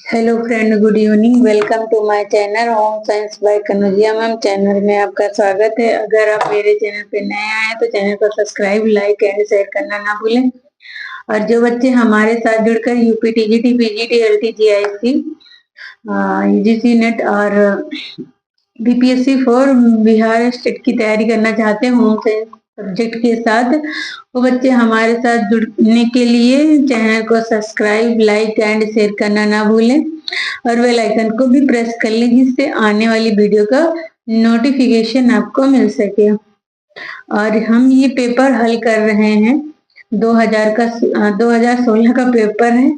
Hello friend, good evening. Welcome to my channel home science by Kanaujia ma'am. Channel में आपका स्वागत है। अगर आप मेरे चैनल पे नए आए हैं तो चैनल को सब्सक्राइब, लाइक एंड शेयर करना ना भूलें। और जो बच्चे हमारे साथ जुड़कर UP TGT, PGT, LT, GIC, UGC NET और बीपीएससी फॉर बिहार स्टेट की तैयारी करना चाहते हैं होम साइंस सब्जेक्ट के साथ, वो बच्चे हमारे साथ जुड़ने के लिए चैनल को सब्सक्राइब, लाइक एंड शेयर करना ना भूलें और बेल आइकन को भी प्रेस कर लें, जिससे आने वाली वीडियो का नोटिफिकेशन आपको मिल सके। और हम ये पेपर हल कर रहे हैं 2016 का पेपर है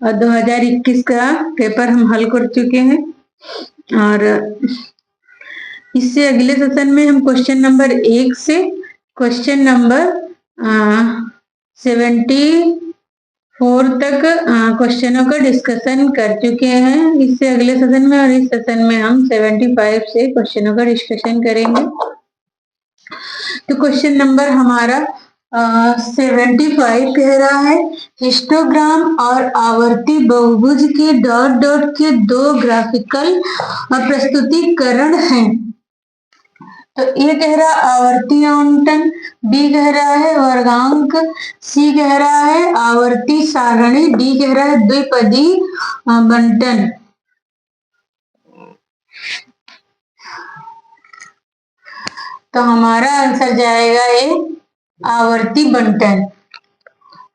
और 2021 का पेपर हम हल कर चुके हैं। और इससे अगले सेशन में हम क्वेश्चन नंबर 1 से क्वेश्चन नंबर 74 तक क्वेश्चनों का डिस्कशन कर चुके हैं। इससे अगले सेशन में और इस सेशन में हम 75 से क्वेश्चनों का डिस्कशन करेंगे। तो क्वेश्चन नंबर हमारा 75 कह रहा है, हिस्टोग्राम और आवर्ती बहुभुज के डॉट डॉट के दो ग्राफिकल प्रस्तुतिकरण हैं। तो ए कह रहा है आवर्ती आवंटन, बी कह रहा है वर्गांक, सी कह रहा है आवर्ती सारणी, डी कह रहा है द्विपदी बंटन। तो हमारा आंसर जाएगा ए आवर्ती बंटन।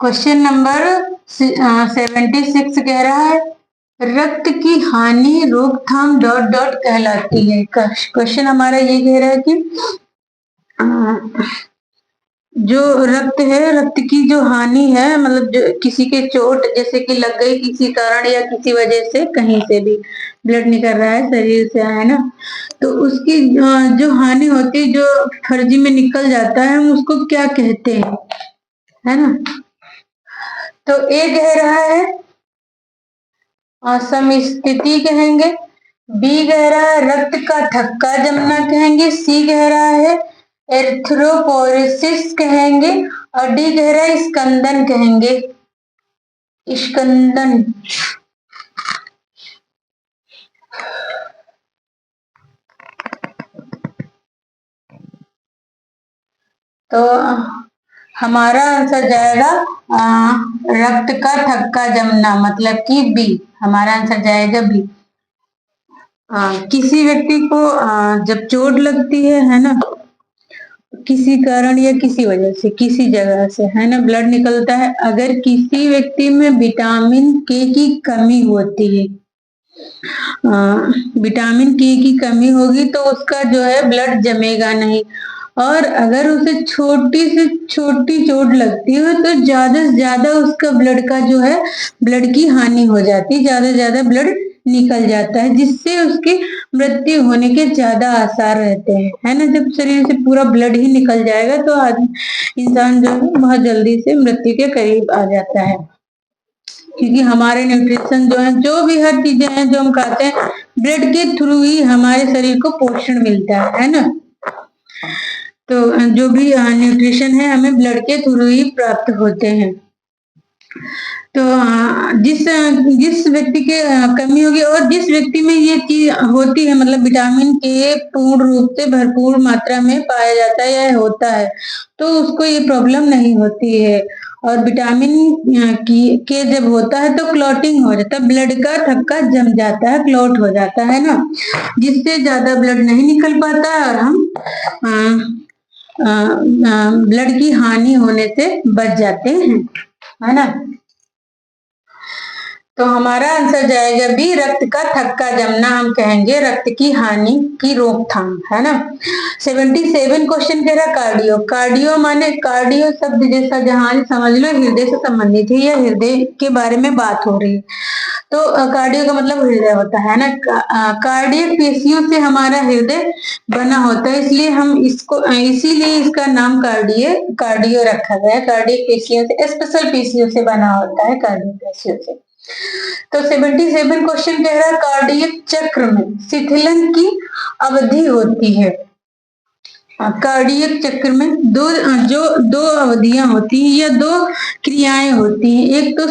क्वेश्चन नंबर 76 कह रहा है, रक्त की हानि रोकथाम डॉट डॉट कहलाती है। क्वेश्चन हमारा ये कह रहा है कि जो रक्त है, रक्त की जो हानि है, मतलब जो किसी के चोट जैसे कि लग गई किसी कारण या किसी वजह से, कहीं से भी ब्लड निकल रहा है शरीर से, है ना, तो उसकी जो हानि होती है, जो फर्जी में निकल जाता है, हम उसको क्या कहते हैं, है ना। तो ए कह रहा है समस्थिति कहेंगे, बी कह रहा है रक्त का थक्का जमना कहेंगे, सी कह रहा है एर्थ्रोपोरेसिस कहेंगे और डी कह रहा है स्कंदन कहेंगे, स्कंदन। तो हमारा आंसर जाएगा रक्त का थक्का जमना, मतलब कि बी। हमारा आंसर जाएगा बी। किसी व्यक्ति को जब चोट लगती है ना, किसी कारण या किसी वजह से, किसी जगह से, है ना, ब्लड निकलता है। अगर किसी व्यक्ति में विटामिन के की कमी होती है, विटामिन के की कमी होगी तो उसका जो है ब्लड जमेगा नहीं। और अगर उसे छोटी से छोटी चोट लगती है तो ज्यादा से ज्यादा उसका ब्लड का जो है, ब्लड की हानि हो जाती है, ज्यादा से ज्यादा ब्लड निकल जाता है, जिससे उसकी मृत्यु होने के ज्यादा आसार रहते हैं, है ना। जब शरीर से पूरा ब्लड ही निकल जाएगा तो इंसान जो है बहुत जल्दी से मृत्यु के करीब आ जाता है, क्योंकि हमारे न्यूट्रिशन जो है, जो भी हर चीजें हैं जो हम खाते हैं, ब्लड के थ्रू ही हमारे शरीर को पोषण मिलता है ना। तो जो भी न्यूट्रिशन है हमें ब्लड के थ्रू ही प्राप्त होते हैं। तो जिस व्यक्ति के कमी होगी और जिस व्यक्ति में ये चीज होती है, मतलब विटामिन के पूर्ण रूप से भरपूर मात्रा में पाया जाता है या होता है, तो उसको ये प्रॉब्लम नहीं होती है। और विटामिन के जब होता है तो क्लॉटिंग हो जाता है, ब्लड का थक्का जम जाता है, क्लॉट हो जाता है ना, जिससे ज्यादा ब्लड नहीं निकल पाता है और हम ब्लड की हानि होने से बच जाते हैं, है ना। तो हमारा आंसर जाएगा बी, रक्त का थक्का जमना हम कहेंगे रक्त की हानि की रोकथाम, है ना। 77 क्वेश्चन कह रहा कार्डियो। कार्डियो माने, कार्डियो शब्द जैसा जहां समझ लो हृदय से संबंधित है या हृदय के बारे में बात हो रही है। तो कार्डियो का मतलब हृदय होता है ना। कार्डियक पेशियों से हमारा हृदय बना होता है, इसलिए हम इसको, इसीलिए इसका नाम कार्डियो रखा गया। कार्डियक पेशियों से, स्पेशल पेशियों से बना होता है, कार्डियक पेशियों से। तो 77 क्वेश्चन कह रहा है कार्डियक चक्र में शिथिलन की अवधि होती है। कार्डियक चक्र में दो अवधियां होती हैं या दो क्रियाएं होती हैं। एक तो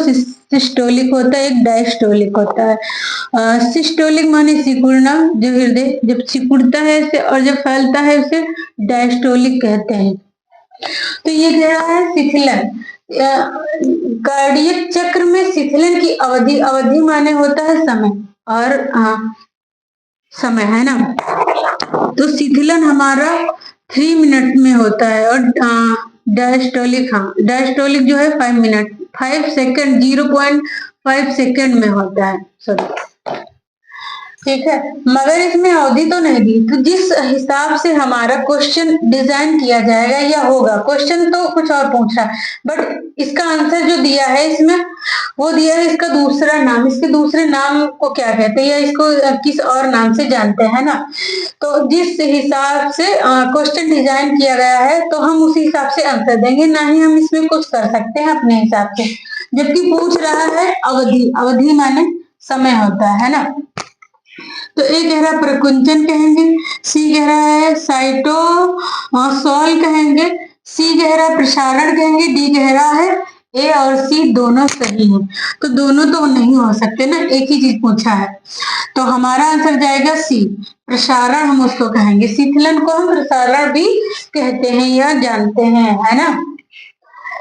सिस्टोलिक होता है, एक डायस्टोलिक होता है। सिस्टोलिक माने सिकुड़ना, जो हृदय जब सिकुड़ता है इसे और जब फैलता है उसे डायस्टोलिक कहते हैं। तो ये कह रहा है शिथिलन, कार्डियक चक्र में शिथिलन की अवधि, अवधि माने होता है समय और समय, है ना। तो शिथिलन हमारा 3 मिनट में होता है और डायस्टोलिक, हाँ डायस्टोलिक जो है 5 मिनट, 5 सेकेंड, 0.5 सेकेंड में होता है, सॉरी, ठीक है। मगर इसमें अवधि तो नहीं दी, तो जिस हिसाब से हमारा क्वेश्चन डिजाइन किया जाएगा या होगा, क्वेश्चन तो कुछ और पूछ रहा है बट इसका आंसर जो दिया है इसमें वो दिया है इसका दूसरा नाम, इसके दूसरे नाम को क्या कहते हैं या इसको किस और नाम से जानते हैं ना। तो जिस हिसाब से क्वेश्चन डिजाइन किया गया है तो हम उसी हिसाब से आंसर देंगे, ना ही हम इसमें कुछ कर सकते हैं अपने हिसाब से। जबकि पूछ रहा है अवधि, अवधि माने समय होता है ना। तो ए कह रहा है प्रकुंचन कहेंगे, सी कह रहा है साइटोसोल कहेंगे, सी कह रहा है प्रसारण कहेंगे, डी कह रहा है ए और सी दोनों सही है। तो दोनों तो नहीं हो सकते ना, एक ही चीज पूछा है, तो हमारा आंसर जाएगा सी, प्रसारण हम उसको कहेंगे। शिथिलन को हम प्रसारण भी कहते हैं या जानते हैं, है ना।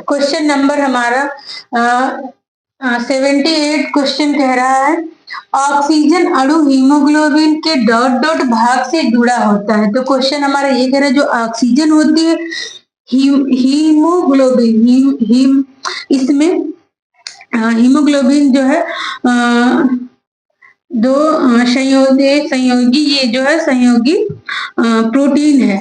क्वेश्चन नंबर हमारा 78 क्वेश्चन कह रहा है ऑक्सीजन अणु हीमोग्लोबिन के डॉट डॉट भाग से जुड़ा होता है। तो क्वेश्चन हमारा ये कह रहा है जो ऑक्सीजन होती है हीमोग्लोबिन, इसमें हीमोग्लोबिन जो है दो संयोगी ये जो है संयोगी प्रोटीन है।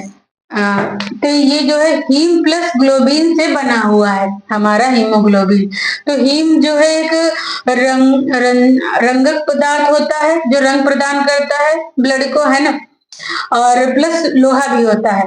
तो ये जो है हीम प्लस ग्लोबिन से बना हुआ है हमारा हीमोग्लोबिन। तो हीम जो है एक रंगक पदार्थ होता है जो रंग प्रदान करता है ब्लड को, है ना, और प्लस लोहा भी होता है,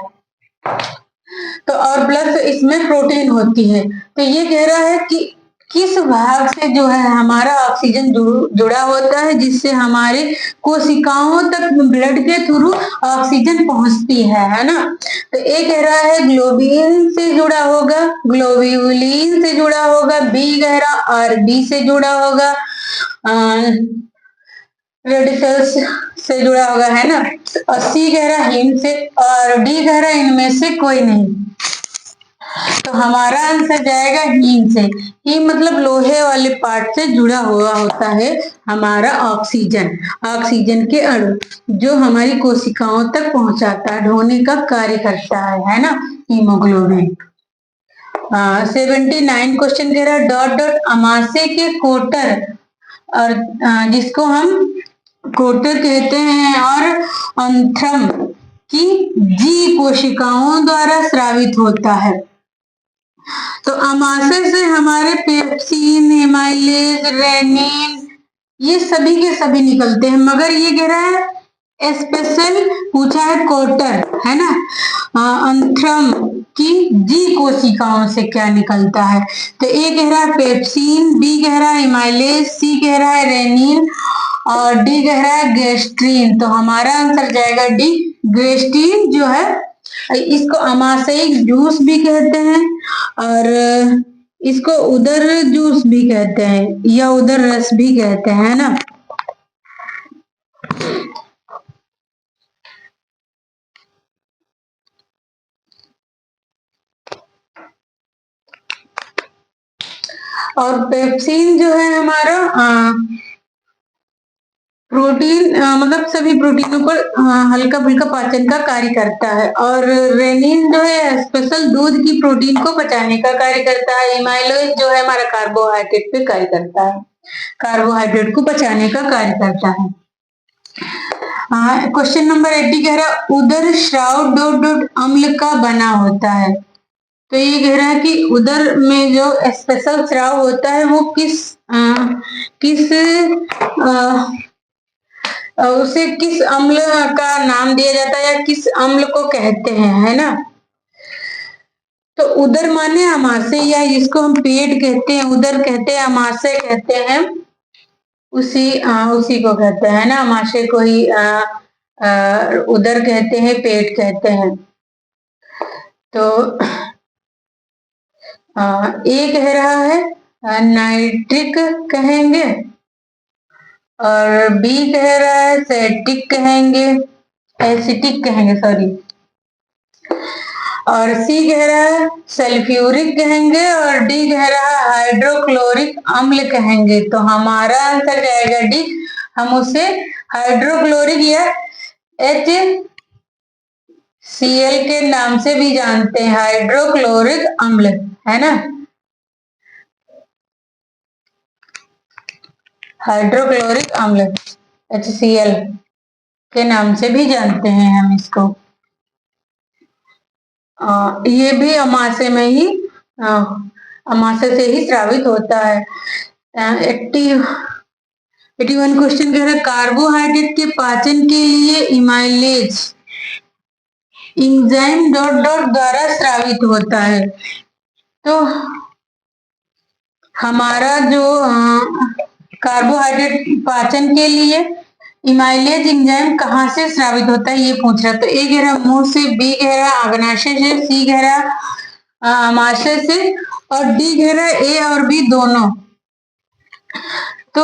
तो और प्लस इसमें प्रोटीन होती है। तो ये कह रहा है कि किस भाग से जो है हमारा ऑक्सीजन जुड़ा होता है जिससे हमारे कोशिकाओं तक ब्लड के थ्रू ऑक्सीजन पहुंचती है ना। तो ए कह रहा है ग्लोबिन से जुड़ा होगा, ग्लोब्यूलिन से जुड़ा होगा, बी कह रहा आरबी से जुड़ा होगा, रेड सेल्स से जुड़ा होगा, है ना, और सी कह रहा हीम से, और डी कह रहा इनमें से कोई नहीं। तो हमारा आंसर जाएगा हीम से। हीम मतलब लोहे वाले पार्ट से जुड़ा हुआ होता है हमारा ऑक्सीजन, ऑक्सीजन के अणु जो हमारी कोशिकाओं तक पहुंचाता है, ढोने का कार्य करता है ना, हीमोग्लोबिन। 79 क्वेश्चन कह रहा है डॉट डॉट अमाशय के कोटर, और जिसको हम कोटर कहते हैं, और अंथ्रम की जी कोशिकाओं द्वारा स्रावित होता है। तो अमाशय से हमारे पेप्सिन, एमाइलेज, रेनिन ये सभी के सभी निकलते हैं, मगर ये कह रहा है स्पेशल पूछा है कोटर, है ना, अंथ्रम की जी कोशिकाओं से क्या निकलता है। तो ए कह रहा है पेप्सिन, बी कह रहा है एमाइलेज, सी कह रहा है रेनिन और डी कह रहा है गेस्ट्रीन। तो हमारा आंसर जाएगा डी, गेस्ट्रीन जो है इसको अमाशयिक जूस भी कहते हैं और इसको उदर जूस भी कहते हैं या उदर रस भी कहते हैं ना। और पेप्सिन जो है हमारा प्रोटीन मतलब सभी प्रोटीनों पर हल्का फुल्का पाचन का कार्य करता है, और रेनिन जो है स्पेशल दूध की प्रोटीन को पचाने का कार्य करता है। एमाइलोज जो है हमारा कार्बोहाइड्रेट पे कार्य करता है, कार्बोहाइड्रेट को पचाने का कार्य करता है। क्वेश्चन नंबर 80 कह रहा है उदर स्राव डॉट डॉट अम्ल का बना होता है। तो ये कह रहा है कि उदर में जो स्पेशल स्राव होता है वो उसे किस अम्ल का नाम दिया जाता है या किस अम्ल को कहते हैं, है ना। तो उदर माने अमाशय, या जिसको हम पेट कहते हैं, उदर कहते हैं, अमाशय कहते हैं, उसी को कहते हैं ना, अमाशय को ही उदर कहते हैं, पेट कहते हैं। तो ए कह रहा है नाइट्रिक कहेंगे, और बी कह रहा है सेटिक कहेंगे, एसिटिक कहेंगे सॉरी, और सी कह रहा है सल्फ्यूरिक कहेंगे, और डी कह रहा है हाइड्रोक्लोरिक अम्ल कहेंगे। तो हमारा आंसर जाएगा डी, हम उसे हाइड्रोक्लोरिक या HCl के नाम से भी जानते हैं, हाइड्रोक्लोरिक अम्ल, है ना, हाइड्रोक्लोरिक अम्ल HCl के नाम से भी जानते हैं हम इसको। ये भी अमाशय में ही, अमाशय से ही स्रावित होता है। 81 क्वेश्चन कह रहा है कार्बोहाइड्रेट के पाचन के लिए इमाइलेज एंजाइम डॉट डॉट द्वारा स्रावित होता है। तो हमारा जो कार्बोहाइड्रेट पाचन के लिए इमाइलेज एंजाइम कहाँ से स्रावित होता है ये पूछ रहा। तो ए कह रहा मुंह से, बी कह रहा अग्नाशय से, सी कह रहा अमाशय से, और डी कह रहा ए और बी दोनों। तो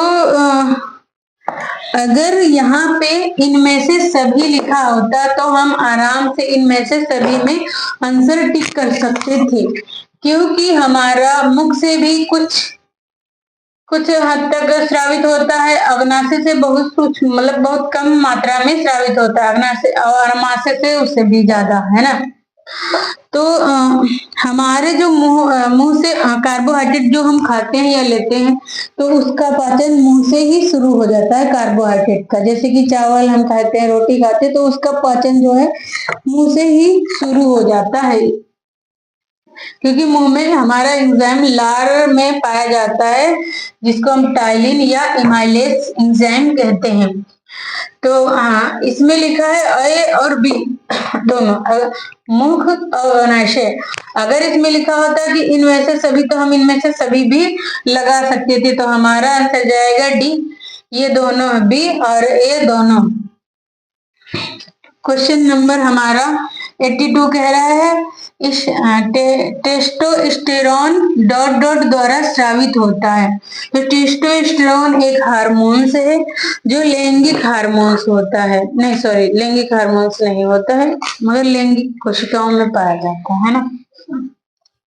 अगर यहाँ पे इनमें से सभी लिखा होता तो हम आराम से इनमें से सभी में आंसर टिक कर सकते थे, क्योंकि हमारा मुख से भी कुछ हद तक स्रावित होता है, अग्नाशय से बहुत कुछ, मतलब बहुत कम मात्रा में स्रावित होता है, अग्नाशय और अमाशय से उससे भी ज्यादा, है ना। तो हमारे जो मुंह से कार्बोहाइड्रेट जो हम खाते हैं या लेते हैं, तो उसका पाचन मुंह से ही शुरू हो जाता है कार्बोहाइड्रेट का। जैसे कि चावल हम खाते हैं, रोटी खाते हैं, तो उसका पाचन जो है मुंह से ही शुरू हो जाता है, क्योंकि मुंह में हमारा एंजाइम लार में पाया जाता है, जिसको हम टाइलिन या इमाइलेज एंजाइम कहते हैं। तो इसमें लिखा है ए और बी दोनों, मुख और अग्नाशय। अगर इसमें लिखा होता कि इनमें से सभी, तो हम इनमें से सभी भी लगा सकते थे। तो हमारा आंसर जाएगा डी, ये दोनों, बी और ए दोनों। क्वेश्चन नंबर हमारा 82 कह रहा है इस टेस्टोस्टेरोन डॉट डॉट द्वारा स्रावित होता है। तो टेस्टोस्टेरोन एक हार्मोन्स है जो लैंगिक हार्मोन्स होता है, नहीं सॉरी लैंगिक हार्मोन्स नहीं होता है, मगर लैंगिक कोशिकाओं में पाया जाता है ना।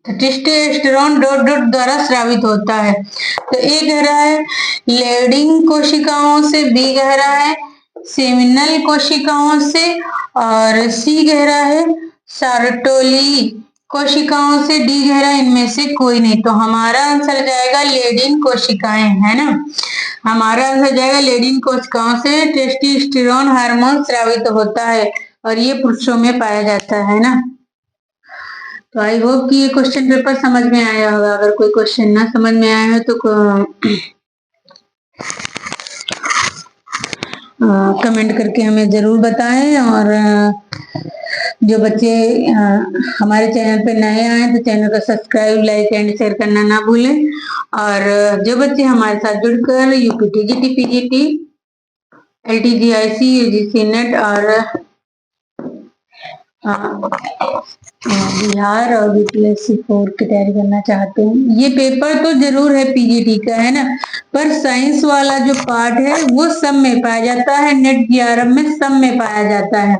तो टेस्टोस्टेरोन डॉट डॉट द्वारा स्रावित होता है। तो ए कह रहा है लेडिंग कोशिकाओं से, बी कह रहा है सेमिनल कोशिकाओं से, और सी कह रहा है सार्टोली कोशिकाओं से, डी कह रहा है इनमें से कोई नहीं। तो हमारा आंसर जाएगा लेडिन कोशिकाएं, है ना, हमारा आंसर जाएगा लेडिन कोशिकाओं से टेस्टोस्टेरोन हार्मोन स्रावित होता है, और ये पुरुषों में पाया जाता है ना। तो आई होप कि ये क्वेश्चन पेपर समझ में आया होगा। अगर कोई क्वेश्चन ना समझ में आया है तो कमेंट करके हमें जरूर बताएं। और जो बच्चे हमारे चैनल पे नए आए तो चैनल को सब्सक्राइब, लाइक एंड शेयर करना ना भूलें। और जो बच्चे हमारे साथ जुड़कर UP TGT, PGT, LT GIC, UGC NET और बिहार और बीपीएससी 4 की तैयारी करना चाहते हैं, ये पेपर तो जरूर है पीजीटी का, है ना, पर साइंस वाला जो पार्ट है वो सब में पाया जाता है, नेट 11 में सब में पाया जाता है।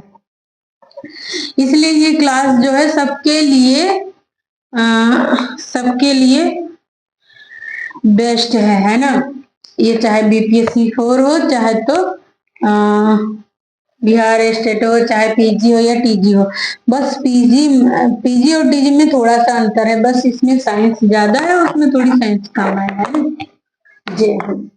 इसलिए ये क्लास जो है सबके लिए बेस्ट है ना। ये चाहे बीपीएससी 4 हो, चाहे तो बिहार स्टेट हो, चाहे पीजी हो या टीजी हो। बस पीजी और टीजी में थोड़ा सा अंतर है, बस इसमें साइंस ज्यादा है, उसमें थोड़ी साइंस कम है। जय हिंद।